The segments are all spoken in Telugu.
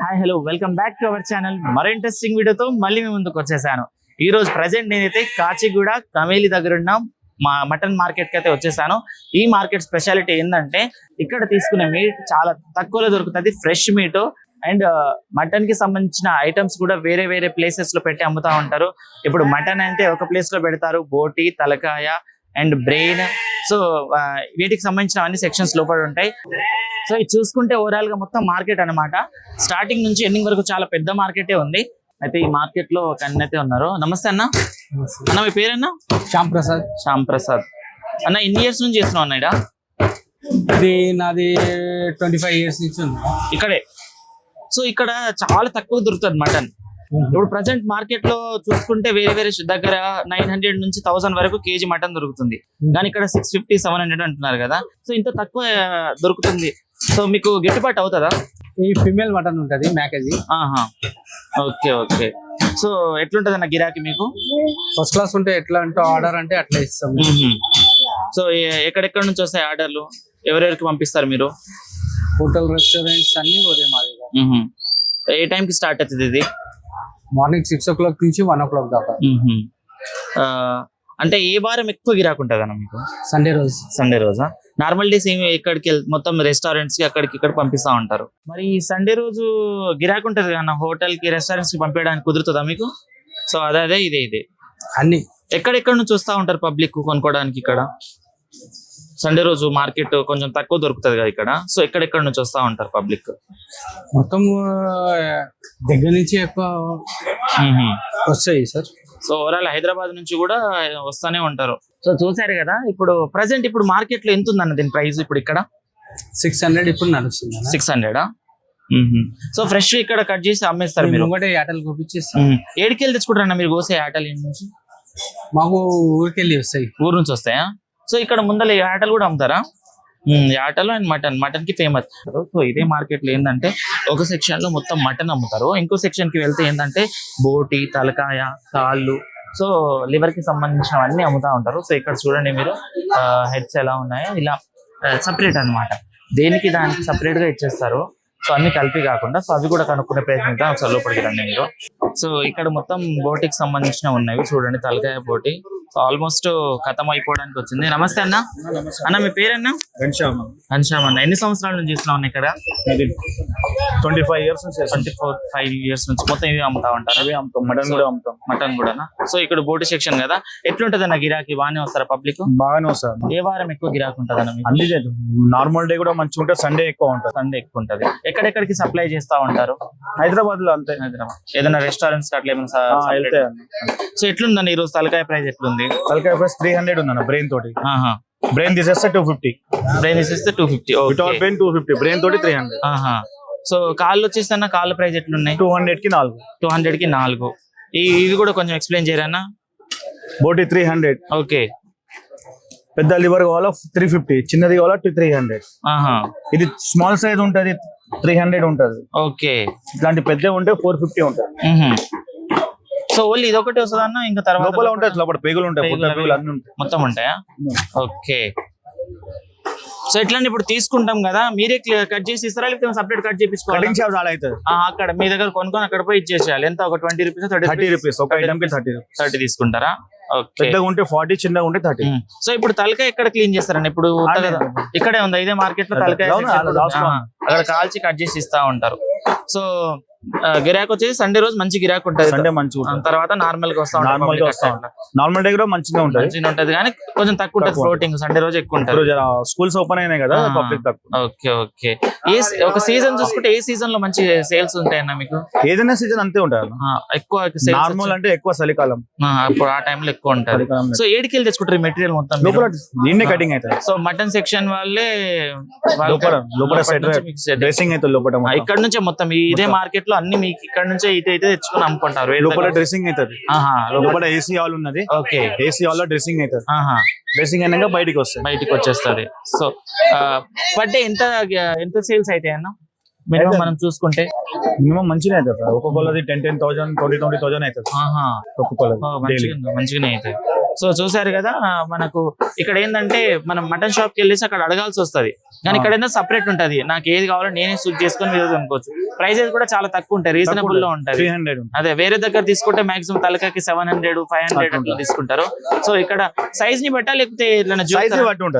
Hi hello welcome back to our channel. మరో ఇంట్రెస్టింగ్ వీడియోతో మళ్ళీ మీ ముందుకు వచ్చేసాను. ఈ రోజు ప్రజెంట్ నేనైతే కాచిగూడ కమేలి దగ్గర ఉన్న మటన్ మార్కెట్ కి అయితే వచ్చేసాను. ఈ మార్కెట్ స్పెషాలిటీ ఏంటంటే ఇక్కడ తీసుకునే మీట్ చాలా తక్కువలో దొరుకుతుంది, ఫ్రెష్ మీట్. అండ్ మటన్ కి సంబంధించిన ఐటమ్స్ కూడా వేరే వేరే ప్లేసెస్ లో పెట్టి అమ్ముతా ఉంటారు. ఇప్పుడు మటన్ అంటే ఒక ప్లేస్ లో పెడతారు, బోటి, తలకాయ అండ్ బ్రెయిన్. సో వీటికి సంబంధించిన అన్ని సెక్షన్స్ లోపల ఉంటాయి. సో ఇది చూసుకుంటే ఓవరాల్ గా మొత్తం మార్కెట్ అన్నమాట. స్టార్టింగ్ నుంచి ఎండింగ్ వరకు చాలా పెద్ద మార్కెటే ఉంది. అయితే ఈ మార్కెట్ లో ఒక అన్న అయితే ఉన్నారు. నమస్తే అన్న. అన్న మీ పేరన్నా? శ్యామ్ ప్రసాద్. శ్యామ్ ప్రసాద్ అన్న, ఎన్ని ఇయర్స్ నుంచి చేస్తున్నావు అన్న? ఇది నాది 25 years నుంచి ఉంది ఇక్కడే. సో ఇక్కడ చాలా తక్కువ దొరుకుతుంది మటన్. ఇప్పుడు ప్రజెంట్ మార్కెట్ లో చూసుకుంటే వేరే వేరే దగ్గర 900 నుంచి 1000 వరకు కేజీ మటన్ దొరుకుతుంది. కానీ ఇక్కడ 650, 700 అంటున్నారు కదా. సో ఇంత తక్కువ దొరుకుతుంది. సో మీకు గిట్టుబాటు అవుతుందా? ఈ ఫిమేల్ మటన్ ఉంటది, మేకది. Okay okay. సో ఎట్లుంటది అన్న గిరాకీ మీకు? ఫస్ట్ క్లాస్ ఉంటే ఎట్లా అంటే ఆర్డర్ అంటే అట్లా ఇస్తాం. సో ఎక్కడెక్కడ నుంచి వస్తాయి ఆర్డర్లు? ఎవరెవరికి పంపిస్తారు మీరు? హోటల్, రెస్టారెంట్స్ అన్ని పోతాయి మా దగ్గర. ఏ టైం కి స్టార్ట్ అవుతుంది ఇది? మార్నింగ్ 6 o'clock నుంచి 1 o'clock దాకా. అంటే ఏ వారం ఎక్కువ గిరాకు ఉంటుంది అన్న మీకు? సండే రోజు. సండే రోజా? నార్మల్ డేస్ ఎక్కడికి మొత్తం రెస్టారెంట్స్ కి అక్కడికి ఇక్కడ పంపిస్తా ఉంటారు. మరి సండే రోజు గిరాకు ఉంటది కదా, హోటల్ కి, రెస్టారెంట్స్ కి పంపించడానికి కుదురుతుందా మీకు? సో అదే ఇదే అన్ని ఎక్కడెక్కడ నుంచి వస్తా ఉంటారు పబ్లిక్ కొనుక్కోవడానికి ఇక్కడ? సండే రోజు మార్కెట్ కొంచెం తక్కువ దొరుకుతుంది కదా ఇక్కడ. సో ఎక్కడెక్కడ నుంచి వస్తా ఉంటారు పబ్లిక్? మొత్తం దగ్గర నుంచి ఎక్కువ వస్తాయి సార్. సో ఓవరాల్ హైదరాబాద్ నుంచి కూడా వస్తానే ఉంటారు. సో చూసారు కదా, ఇప్పుడు ప్రజెంట్ ఇప్పుడు మార్కెట్ లో ఎంత ఉందన్న దీని ప్రైస్ ఇప్పుడు ఇక్కడ? 600 ఇప్పుడు నడుస్తుంది. 600. సో ఫ్రెష్ ఇక్కడ కట్ చేసి అమ్మేస్తారు మీరు? ఒకటే ఆటలు కోపించేస్తాం. ఏడికెళ్ళి తెచ్చుకుంటారన్న మీరు కోసే ఆటలు నుంచి? మాకు ఊరికెళ్ళి వస్తాయి. ఊరు నుంచి వస్తాయా? సో ఇక్కడ ముందర ఆటలు కూడా అమ్ముతారా? ఆటలు అండ్ మటన్ కి ఫేమస్. సో ఇదే మార్కెట్ లో ఏంటంటే ఒక సెక్షన్ లో మొత్తం మటన్ అమ్ముతారు, ఇంకో సెక్షన్ కి వెళ్తే ఏంటంటే బోటి, తలకాయ, కాళ్ళు, సో లివర్ కి సంబంధించినవన్నీ అమ్ముతా ఉంటారు. సో ఇక్కడ చూడండి మీరు, హెడ్స్ ఎలా ఉన్నాయో ఇలా సపరేట్ అన్నమాట. దేనికి దానికి సపరేట్ గా ఇచ్చేస్తారు. సో అన్ని కలిపి కాకుండా. సో అవి కూడా కనుక్కునే ప్రయత్నిద్దాం. ఒకసారి లోపలికి రండి మీరు. సో ఇక్కడ మొత్తం బోటికి సంబంధించిన ఉన్నవి చూడండి. తలకాయ బోటి ఆల్మోస్ట్ ఖతం అయిపోవడానికి వచ్చింది. నమస్తే అన్న. అన్న మీ పేరన్నా? ఘనశ్యామ్ అన్న. ఎన్ని సంవత్సరాల నుంచి చేస్తున్నావు ఇక్కడ? 25 years నుంచి. 25 years నుంచి మొత్తం ఇవి అమ్ముతా ఉంటారు? అవి అమ్ముతాం, మటన్ కూడా అమ్ముతాం. మటన్ కూడా. సో ఇక్కడ బోటి సెక్షన్ కదా, ఎట్లుంటది అన్న గిరాకీ? బాగానే వస్తారా పబ్లిక్? బాగానే వస్తారు. ఏ వారం ఎక్కువ గిరాకీ ఉంటుంది అన్న? అన్ని నార్మల్ డే కూడా మంచిగా ఉంటుంది, సండే ఎక్కువ ఉంటుంది. సండే ఎక్కువ ఉంటుంది. ఎక్కడెక్కడికి సప్లై చేస్తా ఉంటారు? హైదరాబాద్ లో అంతే. హైదరాబాద్ ఏదైనా రెస్టారెంట్స్ అట్లా ఏమైనా వెళ్తే. సో ఎట్లుందన్న ఈ రోజు తలకాయ ప్రైస్ ఎట్లుంది? తలకాయ ప్రైస్ 300 ఉందన్న. బ్రెయిన్ తోటి. బ్రెయిన్ తీసేస్తే 250. బ్రెయిన్ తీసేస్తే 250. Without brain 250. బ్రెయిన్ తోటి 300. సో కాళ్ళు వచ్చేసి కాళ్ళ ప్రైస్ ఎట్లున్నాయి? 200 కి 4. 200 కి 4. ఇవి కూడా కొంచెం ఎక్స్ప్లెయిన్ చేయరన్నా? బోటి 300. ఓకే. పెద్ద లివర్ కావాలా 350, చిన్నది కావాలా 300. ఇది స్మాల్ సైజ్ ఉంటది 300 ఉంటది. ఓకే. ఇట్లాంటి పెద్ద ఉంటే 450 ఉంటది. సో ఓన్లీ ఇది ఒకటి వస్తుంది అన్న? ఇంకా తర్వాత లోపల ఉంటాయి, లోపల పేగులు ఉంటాయి, పేగులు అన్ని ఉంటాయి, మొత్తం ఉంటాయా? ఓకే. సో ఎట్లా ఇప్పుడు తీసుకుంటాం కదా, మీరే కట్ చేసి ఇస్తారా లేకపోతే సపరేట్ కట్ చేయించుకోవాలి? అక్కడ మీ దగ్గర కొనుక్కొని అక్కడ పోయి ఇచ్చేసేయాలి. ఎంత? ఒక 20 రూపీస్, 30 రూపీస్ ఒక ఐటమ్ కి 30 తీసుకుంటారా? పెద్దగా ఉంటే 40, చిన్నగా ఉంటే 30. సో ఇప్పుడు తలకాయ ఎక్కడ క్లీన్ చేస్తారండి? ఇప్పుడు ఇక్కడే ఉందా ఇదే మార్కెట్ లో తలకాయ? అక్కడ కాల్చి కట్ చేసి ఇస్తా ఉంటారు. సో గిరాక్ వచ్చేసి సండే రోజు మంచి గిరాక్ ఉంటుంది. సండే మంచిగా, తర్వాత నార్మల్ గా వస్తా నార్మల్ డే కూడా మంచిగా ఉంటది కానీ కొంచెం తక్కువ ఉంటుంది ఫ్లోటింగ్. సండే రోజు ఎక్కువ ఉంటుంది. స్కూల్స్ ఓపెన్ అయినాయి కదా, పబ్లిక్ తక్కువ. Okay okay. ఒక సీజన్ చూసుకుంటే ఏ సీజన్ లో మంచి సేల్స్ ఉంటాయన్నా మీకు? ఏదైనా సీజన్ అంతే ఉంటుంది. ఎక్కువ నార్మల్ అంటే ఎక్కువ చలికాలం, అప్పుడు ఆ టైం లో ఎక్కువ ఉంటుంది. సో ఏడికెళ్ళి తెచ్చుకుంటారు మెటీరియల్ మొత్తం? దీన్నే కటింగ్ అవుతుంది. సో మటన్ సెక్షన్ వాళ్ళే డ్రెస్సింగ్ అయితే లోపల ఇక్కడ నుంచే మొత్తం ఇదే మార్కెట్ లో అన్ని మీకు ఇక్కడ నుంచే అయితే తెచ్చుకుని అమ్ముకుంటారు. లోపల డ్రెస్సింగ్ అవుతుంది. లోపల ఏసీ హాల్ ఉన్నది. ఓకే. ఏసీ హాల్ లో డ్రెస్సింగ్ అవుతుంది. డ్రెస్సింగ్ అయినాక బయటకు వచ్చేస్తుంది. సో పర్ డే ఎంత సేల్స్ అయితే అన్న మినిమం మనం చూసుకుంటే? మినిమం మంచిగా అవుతుంది. ఒక్కొక్కది 10,000, 20,000 అవుతుంది. మంచిగానే అవుతాయి. సో చూసారు కదా మనకు ఇక్కడ ఏంటంటే మనం మటన్ షాప్ కి వెళ్ళేసి అక్కడ అడగాల్సి వస్తది, కానీ ఇక్కడ ఏంటో సపరేట్ ఉంటది. నాకు ఏది కావాలో నేనే సూట్ చేసుకొని మీరు కొనుక్కోవచ్చు. ప్రైజెస్ కూడా చాలా తక్కువ ఉంటాయి, రీజనబుల్ లో ఉంటాయి. 300 అదే వేరే దగ్గర తీసుకుంటే మాక్సిమం తలకాకి 700 500 అట్లా తీసుకుంటారు. సో ఇక్కడ సైజ్ ని బట్టా లేకపోతే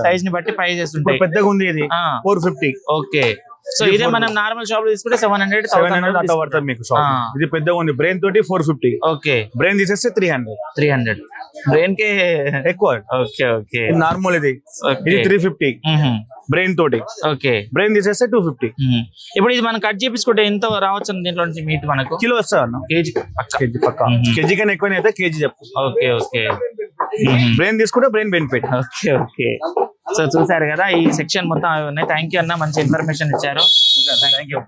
సైజ్ ని బట్టి ప్రైజెస్ ఉంటాయి. పెద్దగా ఉంది ఇది 450. ఓకే, సో ఇదే మనం నార్మల్ షాప్ లో తీసుకుంటే 700 అట్లా పడుతుంది మీకు షాప్. ఇది పెద్దగా ఉంది, బ్రెయిన్ తోటి 450. ఓకే, బ్రెయిన్ తీసేస్తే 300 బ్రెయిన్ కి ఎక్కువ. ఓకే ఓకే, నార్మల్ ఇది 350 బ్రెయిన్ తోటి. ఓకే, బ్రెయిన్ తీసేస్తే 250. ఇప్పుడు ఇది మనం కట్ చేపించుకుంటే ఎంత రావచ్చు దీంట్లో నుంచి మీట్ మనకు? కిలో వస్తా కేజీ పక్క. కేజీ కన్నా ఎక్కువ అయితే కేజీ చెప్పు. ఓకే ఓకే, బ్రెయిన్ తీసుకుంటే brain benefit. Okay okay, so చూసారు కదా ఈ సెక్షన్ మొత్తం అవి ఉన్నాయి. థ్యాంక్ యూ అన్న, మంచి ఇన్ఫర్మేషన్ ఇచ్చారు. Thank you.